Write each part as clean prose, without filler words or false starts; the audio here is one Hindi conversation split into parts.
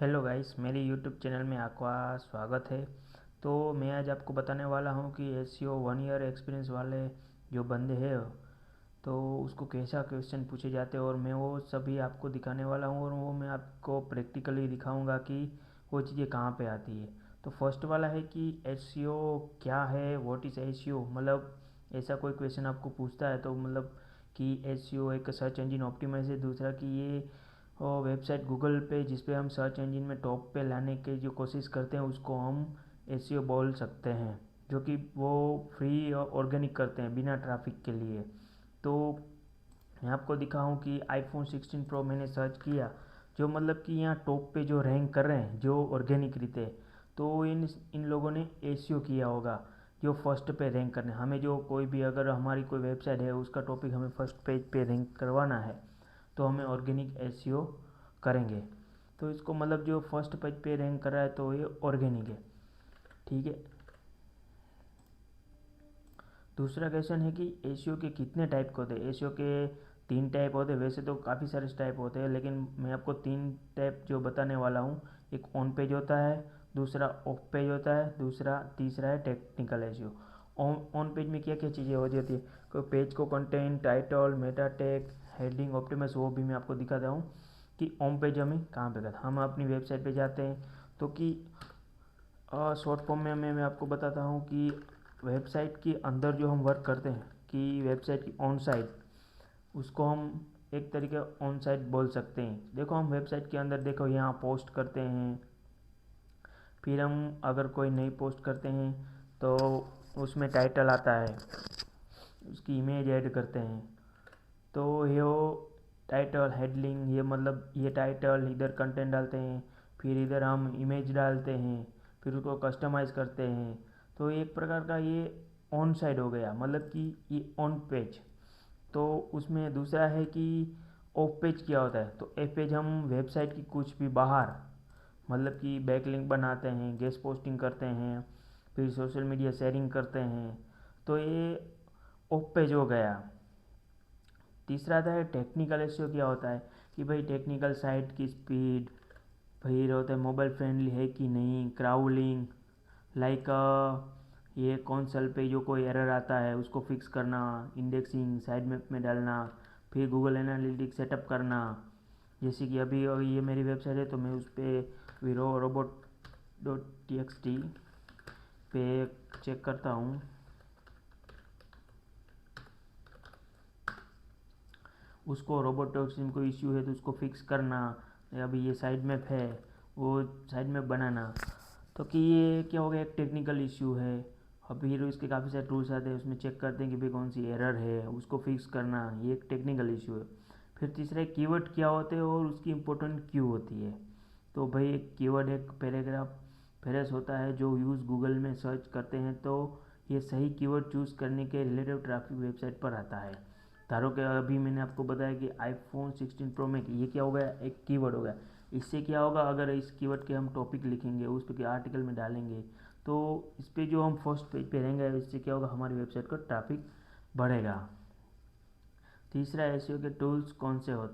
हेलो गाइस, मेरे यूट्यूब चैनल में आपका स्वागत है। तो मैं आज आपको बताने वाला हूँ कि एसईओ 1 ईयर एक्सपीरियंस वाले जो बंदे हैं तो उसको कैसा क्वेश्चन पूछे जाते हैं और मैं वो सभी आपको दिखाने वाला हूँ और वो मैं आपको प्रैक्टिकली दिखाऊंगा कि वो चीज़ें कहाँ पे आती है। तो फर्स्ट वाला है कि एसईओ क्या है, व्हाट इज़ एसईओ। मतलब ऐसा कोई क्वेश्चन आपको पूछता है तो मतलब कि एसईओ एक सर्च इंजन ऑप्टिमाइज है। दूसरा कि ये और वेबसाइट गूगल पे जिस पे हम सर्च इंजन में टॉप पे लाने की जो कोशिश करते हैं उसको हम एसईओ बोल सकते हैं, जो कि वो फ्री और ऑर्गेनिक करते हैं बिना ट्रैफिक के लिए। तो मैं आपको दिखाऊं कि आईफोन 16 प्रो मैंने सर्च किया, जो मतलब कि यहाँ टॉप पे जो रैंक कर रहे हैं जो ऑर्गेनिक रीते, तो इन लोगों ने एसईओ किया होगा जो फर्स्ट पे रैंक करने। हमें जो कोई भी अगर हमारी कोई वेबसाइट है उसका टॉपिक हमें फर्स्ट पेज पे रैंक करवाना है तो हमें ऑर्गेनिक एसईओ करेंगे। तो इसको मतलब जो फर्स्ट पेज पे रैंक कर रहा है तो ये ऑर्गेनिक है, ठीक है। दूसरा क्वेश्चन है कि एसईओ के कितने टाइप के होते हैं। एसईओ के 3 टाइप होते हैं, वैसे तो काफ़ी सारे टाइप होते हैं लेकिन मैं आपको 3 टाइप जो बताने वाला हूँ। एक ऑन पेज होता है, दूसरा ऑफ पेज होता है, दूसरा तीसरा है टेक्निकल एसईओ। ऑन पेज में क्या क्या चीज़ें हो जाती है, कोई पेज को content, title, meta tag, heading optimise, वो भी मैं आपको दिखाता हूँ कि ऑन पेज हमें कहाँ पे करता है। हम अपनी वेबसाइट पे जाते हैं तो कि शॉर्ट फॉर्म में मैं आपको बताता हूँ कि वेबसाइट के अंदर जो हम वर्क करते हैं कि वेबसाइट की ऑन साइट, उसको हम एक तरीके ऑन साइट बोल सकते हैं। देखो हम वेबसाइट के अंदर देखो यहाँ पोस्ट करते हैं, फिर हम अगर कोई नई पोस्ट करते हैं तो उसमें टाइटल आता है, उसकी इमेज ऐड करते हैं। तो ये टाइटल हेडलिंग, ये मतलब ये टाइटल इधर कंटेंट डालते हैं, फिर इधर हम इमेज डालते हैं, फिर उसको कस्टमाइज़ करते हैं। तो एक प्रकार का ये ऑन साइड हो गया, मतलब कि ये ऑन पेज। तो उसमें दूसरा है कि ऑफ पेज क्या होता है। तो एफ पेज हम वेबसाइट की कुछ भी बाहर मतलब कि बैकलिंक बनाते हैं, गेस्ट पोस्टिंग करते हैं, फिर सोशल मीडिया शेयरिंग करते हैं। तो ये ऑफ पेज हो गया। तीसरा आता है टेक्निकल एसईओ। क्या होता है कि भाई टेक्निकल साइट की स्पीड, फिर होता है मोबाइल फ्रेंडली है कि नहीं, क्राउलिंग, लाइक ये कौनसल पे जो कोई एरर आता है उसको फिक्स करना, इंडेक्सिंग साइड मैप में डालना, फिर गूगल एनालिटिक्स सेटअप करना। जैसे कि अभी ये मेरी वेबसाइट है तो मैं उस पर वीरो robot dot T x T पे चेक करता हूँ। उसको रोबोटॉक्सिन को इश्यू है तो उसको फिक्स करना, या अभी ये साइड मैप है वो साइड मैप बनाना। तो कि ये क्या हो गया, एक टेक्निकल इश्यू है। अब फिर इसके काफ़ी सारे टूल्स आते हैं, उसमें चेक करते हैं कि भाई कौन सी एरर है, उसको फिक्स करना, ये एक टेक्निकल इशू है। फिर तीसरा कीवर्ड क्या होते हैं और उसकी इम्पोर्टेंट क्यों होती है। तो भाई एक कीवर्ड एक पैराग्राफ फ्रेज होता है जो यूज़ गूगल में सर्च करते हैं तो ये सही कीवर्ड चूज़ करने के रिलेटिव ट्रैफिक वेबसाइट पर आता है। धारो कि अभी मैंने आपको बताया कि आईफोन 16 प्रो में ये क्या हो गया, एक कीवर्ड हो गया। इससे क्या होगा, अगर इस कीवर्ड के हम टॉपिक लिखेंगे उस पर आर्टिकल में डालेंगे तो इस पर जो हम फर्स्ट पेज पे रहेंगे, इससे क्या होगा, हमारी वेबसाइट का ट्रैफिक बढ़ेगा। तीसरा एसईओ के टूल्स कौन से हो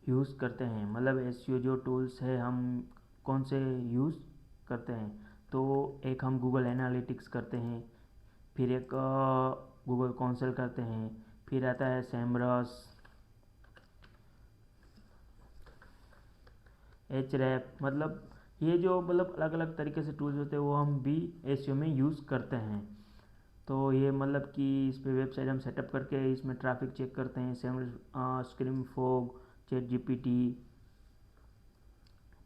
यूज़ करते हैं, मतलब एसईओ जो टूल्स है हम कौन से यूज़ करते हैं। तो एक हम गूगल एनालिटिक्स करते हैं, फिर एक गूगल कॉन्सल करते हैं, फिर आता है सैमरस, एच रैप। मतलब ये जो मतलब अलग अलग तरीके से टूल्स होते हैं वो हम भी एसईओ में यूज़ करते हैं। तो ये मतलब कि इस पे वेबसाइट हम सेटअप करके इसमें ट्रैफिक चेक करते हैं, सैमरस, स्क्रीम फोग, चैट जीपीटी।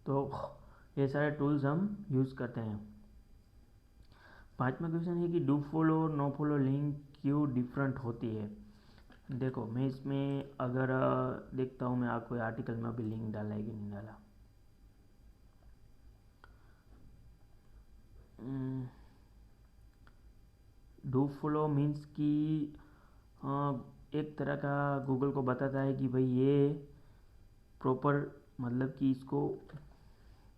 तो ये सारे टूल्स हम यूज़ करते हैं। पांचवा क्वेश्चन है कि डू फॉलो और नो फॉलो लिंक क्यों डिफरेंट होती है। देखो मैं इसमें अगर देखता हूँ मैं कोई आर्टिकल में अभी लिंक डाला है कि नहीं डाला। डू फॉलो मीन्स कि एक तरह का गूगल को बताता है कि भाई ये प्रॉपर, मतलब कि इसको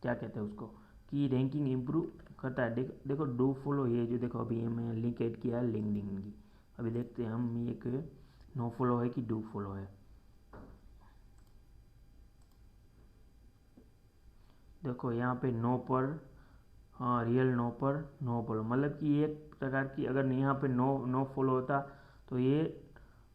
क्या कहते हैं उसको, कि रैंकिंग इम्प्रूव करता है। देखो डू फॉलो, ये जो देखो अभी ये मैं लिंक ऐड किया है लिंक्डइन की। अभी देखते हैं हम ये कि नो फॉलो है कि डू फॉलो है। देखो यहाँ पे नो पर, हाँ रियल नो पर नो फॉलो, मतलब कि एक प्रकार की अगर यहाँ पे नो नो फॉलो होता तो ये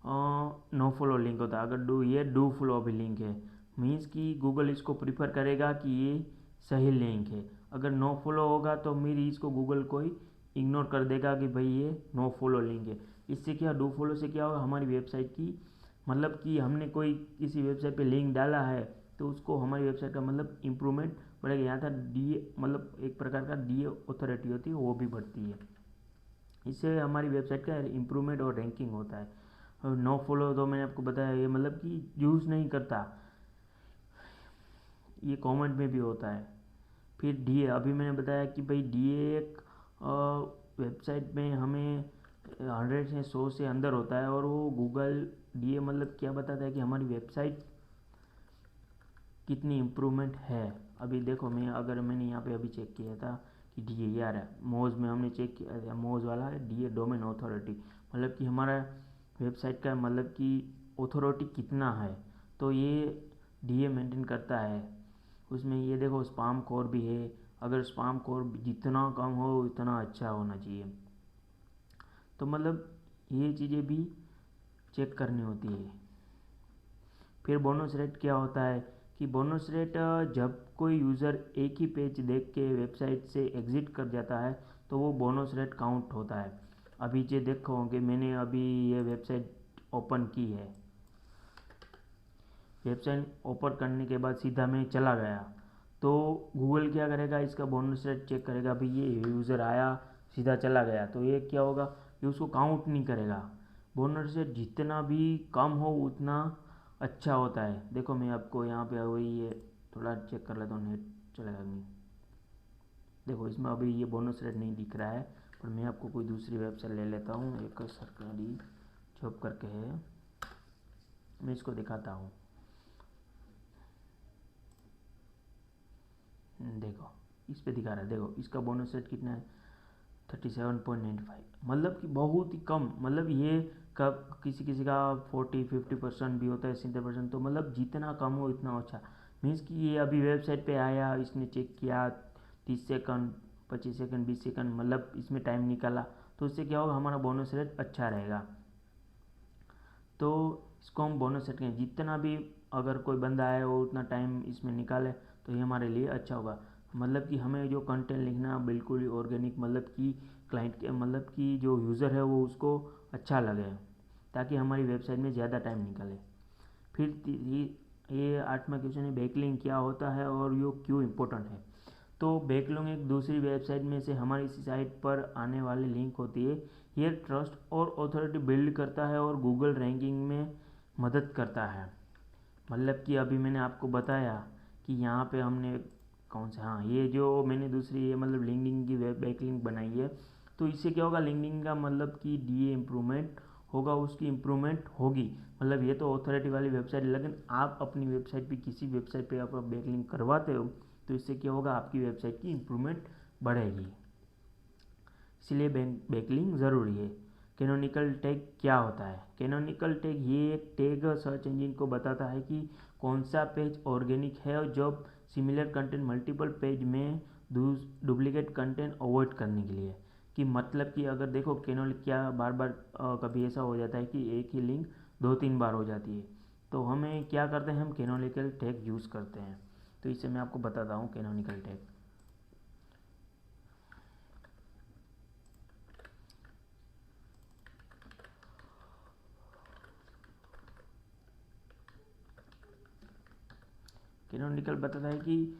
नो फॉलो लिंक होता। अगर डू, ये डू फॉलो भी लिंक है, मीन्स कि गूगल इसको प्रिफर करेगा कि ये सही लिंक है। अगर नो फॉलो होगा तो मेरी इसको गूगल कोई इग्नोर कर देगा कि भाई ये नो फॉलो लिंक है। इससे क्या, डू फॉलो से क्या होगा, हमारी वेबसाइट की, मतलब कि हमने कोई किसी वेबसाइट पे लिंक डाला है तो उसको हमारी वेबसाइट का मतलब इम्प्रूवमेंट बढ़ेगा। यहाँ था डी, मतलब एक प्रकार का डी अथॉरिटी होती है वो भी बढ़ती है। इससे हमारी वेबसाइट का इम्प्रूवमेंट और रैंकिंग होता है। और नो फॉलो तो मैंने आपको बताया ये मतलब कि यूज़ नहीं करता, ये कमेंट में भी होता है। फिर डी ए, अभी मैंने बताया कि भाई डी ए एक वेबसाइट में हमें 100 से 100 से अंदर होता है, और वो गूगल डी ए मतलब क्या बताता है कि हमारी वेबसाइट कितनी इम्प्रूवमेंट है। अभी देखो मैं, अगर मैंने यहाँ पे अभी चेक किया था कि डी ए यार है मोज में, हमने चेक किया था मोज वाला है डी ए डोमेन अथॉरिटी, मतलब कि हमारा वेबसाइट का मतलब कि अथॉरिटी कितना है, तो ये डी ए मेंटेन करता है। उसमें ये देखो स्पाम कोर भी है, अगर स्पाम कोर जितना कम हो उतना अच्छा होना चाहिए। तो मतलब ये चीज़ें भी चेक करनी होती है। फिर बोनस रेट क्या होता है कि बोनस रेट जब कोई यूज़र एक ही पेज देख के वेबसाइट से एग्ज़िट कर जाता है तो वो बोनस रेट काउंट होता है। अभी जो देखोगे मैंने अभी ये वेबसाइट ओपन की है, वेबसाइट ओपन करने के बाद सीधा मैं चला गया तो गूगल क्या करेगा, इसका बोनस रेट चेक करेगा। भाई ये यूज़र आया सीधा चला गया तो ये क्या होगा, ये उसको काउंट नहीं करेगा। बोनस रेट जितना भी कम हो उतना अच्छा होता है। देखो मैं आपको यहाँ पे वही ये थोड़ा चेक कर लेता हूँ, नेट चलेगा नहीं। देखो इसमें अभी ये बोनस रेट नहीं दिख रहा है, पर मैं आपको कोई दूसरी वेबसाइट ले लेता हूँ, एक सरकारी जॉब करके है, मैं इसको दिखाता हूँ। देखो इस पे दिखा रहा है, देखो इसका बोनस रेट कितना है, 37.95, मतलब कि बहुत ही कम। मतलब ये कब किसी किसी का 40-50% भी होता है, 70%, तो मतलब जितना कम हो इतना अच्छा। मीन्स कि ये अभी वेबसाइट पे आया, इसने चेक किया 30 सेकंड, 25 सेकंड, 20 सेकंड, मतलब इसमें टाइम निकाला, तो इससे क्या होगा, हमारा बोनस रेट अच्छा रहेगा। तो इसको हम बोनस सेट करें, जितना भी अगर कोई बंदा आए वो उतना टाइम इसमें निकाले तो ये हमारे लिए अच्छा होगा। मतलब कि हमें जो कंटेंट लिखना बिल्कुल ही ऑर्गेनिक, मतलब कि क्लाइंट के, मतलब कि जो यूज़र है वो उसको अच्छा लगे, ताकि हमारी वेबसाइट में ज़्यादा टाइम निकले। फिर ये 8वां क्वेश्चन है, बैकलिंक क्या होता है और ये क्यों इम्पोर्टेंट है। तो बैकलिंक एक दूसरी वेबसाइट में से हमारी इसी साइट पर आने वाली लिंक होती है। ये ट्रस्ट और अथॉरिटी बिल्ड करता है और गूगल रैंकिंग में मदद करता है। मतलब कि अभी मैंने आपको बताया कि यहाँ पे हमने कौन सा, हाँ ये जो मैंने दूसरी ये मतलब लिंक्डइन की वेब बैकलिंक बनाई है, तो इससे क्या होगा, लिंक्डइन का मतलब कि डी इम्प्रूवमेंट होगा, उसकी इम्प्रूवमेंट होगी। मतलब ये तो अथॉरिटी वाली वेबसाइट है, लेकिन आप अपनी वेबसाइट पे किसी वेबसाइट पे आप बैकलिंक करवाते हो तो इससे क्या होगा, आपकी वेबसाइट की इम्प्रूवमेंट बढ़ेगी। इसलिए बैकलिंक ज़रूरी है। कैनोनिकल टैग क्या होता है। कैनोनिकल टैग ये एक टैग सर्च इंजन को बताता है कि कौन सा पेज ऑर्गेनिक है, और जब सिमिलर कंटेंट मल्टीपल पेज में डुप्लीकेट कंटेंट अवॉइड करने के लिए। कि मतलब कि अगर देखो कैनोनिक क्या बार बार कभी ऐसा हो जाता है कि एक ही लिंक 2-3 बार हो जाती है, तो हमें क्या करते हैं, हम कैनोनिकल टैग यूज़ करते हैं। तो इससे मैं आपको बताता हूँ कैनोनिकल टैग। कैनोनिकल बताता है कि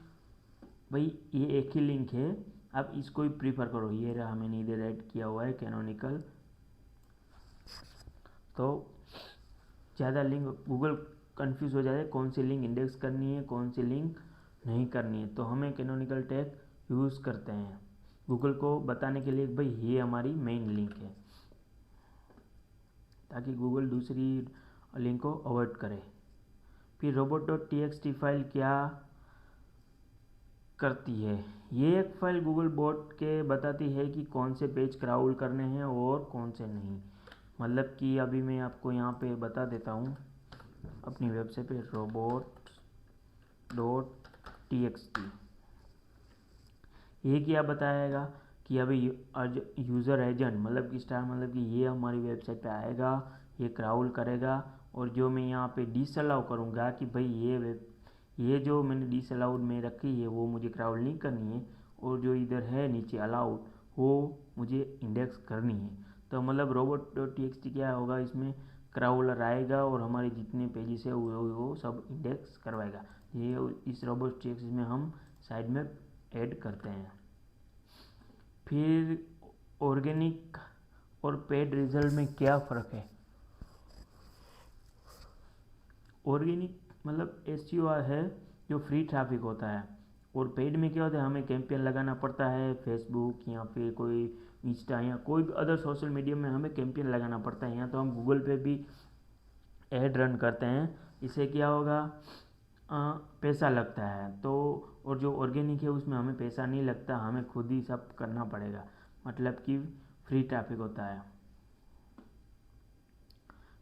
भाई ये एक ही लिंक है, आप इसको ही प्रीफर करो। ये रहा, मैंने इधर ऐड किया हुआ है कैनोनिकल। तो ज़्यादा लिंक गूगल कंफ्यूज हो जाता है कौन सी लिंक इंडेक्स करनी है कौन सी लिंक नहीं करनी है, तो हमें कैनोनिकल टैग यूज़ करते हैं गूगल को बताने के लिए भाई ये हमारी मेन लिंक है, ताकि गूगल दूसरी लिंक को अवॉइड करे। फिर robot.txt फाइल क्या करती है। ये एक फ़ाइल गूगल बोट के बताती है कि कौन से पेज क्राउल करने हैं और कौन से नहीं। मतलब कि अभी मैं आपको यहाँ पे बता देता हूँ, अपनी वेबसाइट पे robot.txt, ये क्या बताएगा कि अभी यूज़र एजेंट मतलब कि स्टार मतलब कि ये हमारी वेबसाइट पे आएगा, ये क्राउल करेगा, और जो मैं यहाँ पे डिसअलाउ करूँगा कि भाई ये जो मैंने डिसअलाउड में रखी है वो मुझे क्राउल नहीं करनी है, और जो इधर है नीचे अलाउड वो मुझे इंडेक्स करनी है। तो मतलब robot.txt क्या होगा, इसमें क्राउलर आएगा और हमारे जितने पेजेस है वो सब इंडेक्स करवाएगा। ये इस robot.txt में हम साइड में ऐड करते हैं। फिर ऑर्गेनिक और पेड रिजल्ट में क्या फ़र्क है। ऑर्गेनिक मतलब एसईओ है जो फ्री ट्रैफिक होता है, और पेड में क्या होता है, हमें कैंपेन लगाना पड़ता है फेसबुक या फिर कोई इंस्टा या कोई भी अदर सोशल मीडिया में हमें कैंपेन लगाना पड़ता है। यहाँ तो हम गूगल पे भी ऐड रन करते हैं, इससे क्या होगा, पैसा लगता है। तो और जो ऑर्गेनिक है उसमें हमें पैसा नहीं लगता, हमें खुद ही सब करना पड़ेगा, मतलब कि फ्री ट्रैफिक होता है।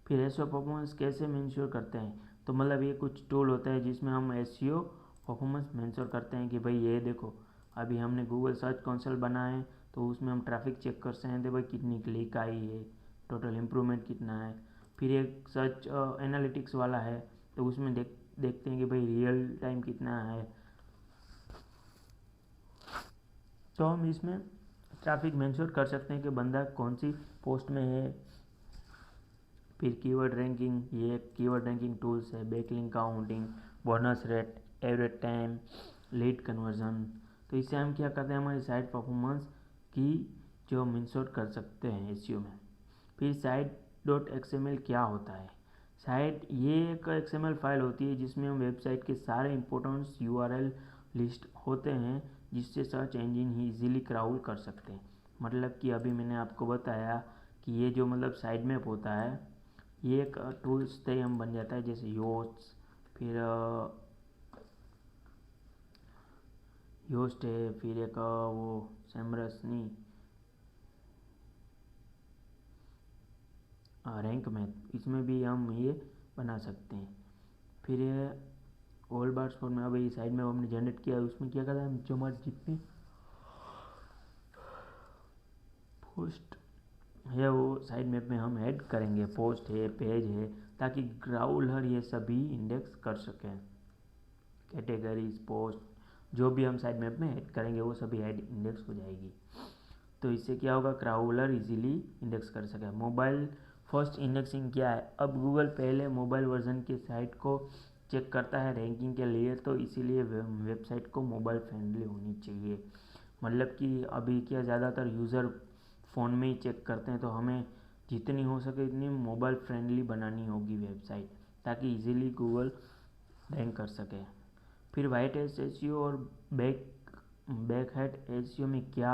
फिर एसईओ परफॉर्मेंस कैसे मेंश्योर करते हैं, तो मतलब ये कुछ टूल होता है जिसमें हम एसईओ परफॉर्मेंस मेंश्योर करते हैं कि भाई ये देखो अभी हमने गूगल सर्च कंसोल बना है, तो उसमें हम ट्रैफिक चेक कर सकते हैं भाई कितनी क्लिक आई है, टोटल इम्प्रूवमेंट कितना है। फिर एक सर्च एनालिटिक्स वाला है, तो उसमें देखते हैं कि भाई रियल टाइम कितना है। तो हम इसमें ट्रैफिक मेंश्योर कर सकते हैं कि बंदा कौन सी पोस्ट में है। फिर कीवर्ड रैंकिंग, ये कीवर्ड रैंकिंग टूल्स है, backlink counting, bonus rate, average time, lead conversion. तो इससे हम क्या करते हैं, हमारी साइट परफॉर्मेंस की जो हम इंश्योर कर सकते हैं एसईओ में। फिर साइट डॉट एक्सएमएल क्या होता है। साइट ये एक एक्सएमएल फाइल होती है जिसमें हम वेबसाइट के सारे इंपॉर्टेंट यूआरएल लिस्ट होते हैं, जिससे सर्च इंजन ही इजीली क्राउल कर सकते हैं। मतलब कि अभी मैंने आपको बताया कि ये जो मतलब साइड मैप होता है, ये एक टूल्स से हम बन जाता है, जैसे योस्ट, फिर योस्ट है, फिर एक वो सैमरस नहीं, रैंक मैथ, इसमें भी हम ये बना सकते हैं। फिर ये ऑल बार्स फॉर में अभी साइड में हमने जनरेट किया है, उसमें क्या करता है, हम जो हमारे जितनी पोस्ट है वो साइड मैप में हम ऐड करेंगे, पोस्ट है, पेज है, ताकि ग्राउलर ये सभी इंडेक्स कर सकें। कैटेगरीज, पोस्ट, जो भी हम साइड मैप में ऐड करेंगे वो सभी ऐड इंडेक्स हो जाएगी। तो इससे क्या होगा, क्राउलर इजीली इंडेक्स कर सके। मोबाइल फर्स्ट इंडेक्सिंग क्या है, अब गूगल पहले मोबाइल वर्जन के साइट को चेक करता है रैंकिंग के लिए, तो इसीलिए वेबसाइट को मोबाइल फ्रेंडली होनी चाहिए। मतलब कि अभी क्या ज़्यादातर यूज़र फ़ोन में ही चेक करते हैं, तो हमें जितनी हो सके इतनी मोबाइल फ्रेंडली बनानी होगी वेबसाइट, ताकि इजीली गूगल रैंक कर सके। फिर वाइट हैट एसईओ और बैक हैट एसईओ में क्या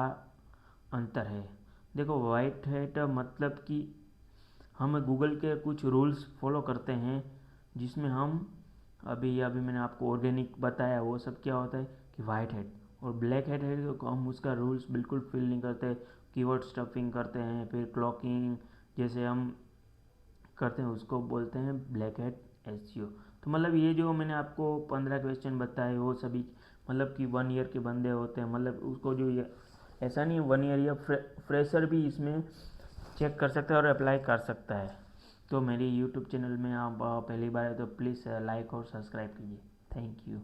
अंतर है। देखो वाइट हैट मतलब कि हम गूगल के कुछ रूल्स फॉलो करते हैं, जिसमें हम अभी अभी मैंने आपको ऑर्गेनिक बताया, वो सब क्या होता है कि वाइट हैट। और ब्लैक हैट है तो हम उसका रूल्स बिल्कुल फिल नहीं करते, कीवर्ड स्टफिंग करते हैं, फिर क्लॉकिंग जैसे हम करते हैं उसको बोलते हैं ब्लैक हैट एसईओ। तो मतलब ये जो मैंने आपको 15 क्वेश्चन बताए वो सभी मतलब कि 1 ईयर के बंदे होते हैं, मतलब उसको जो ये ऐसा नहीं है 1 ईयर, या फ्रेशर भी इसमें चेक कर सकता है और अप्लाई कर सकता है। तो मेरी यूट्यूब चैनल में आप पहली बार है तो प्लीज़ लाइक और सब्सक्राइब कीजिए। Thank you.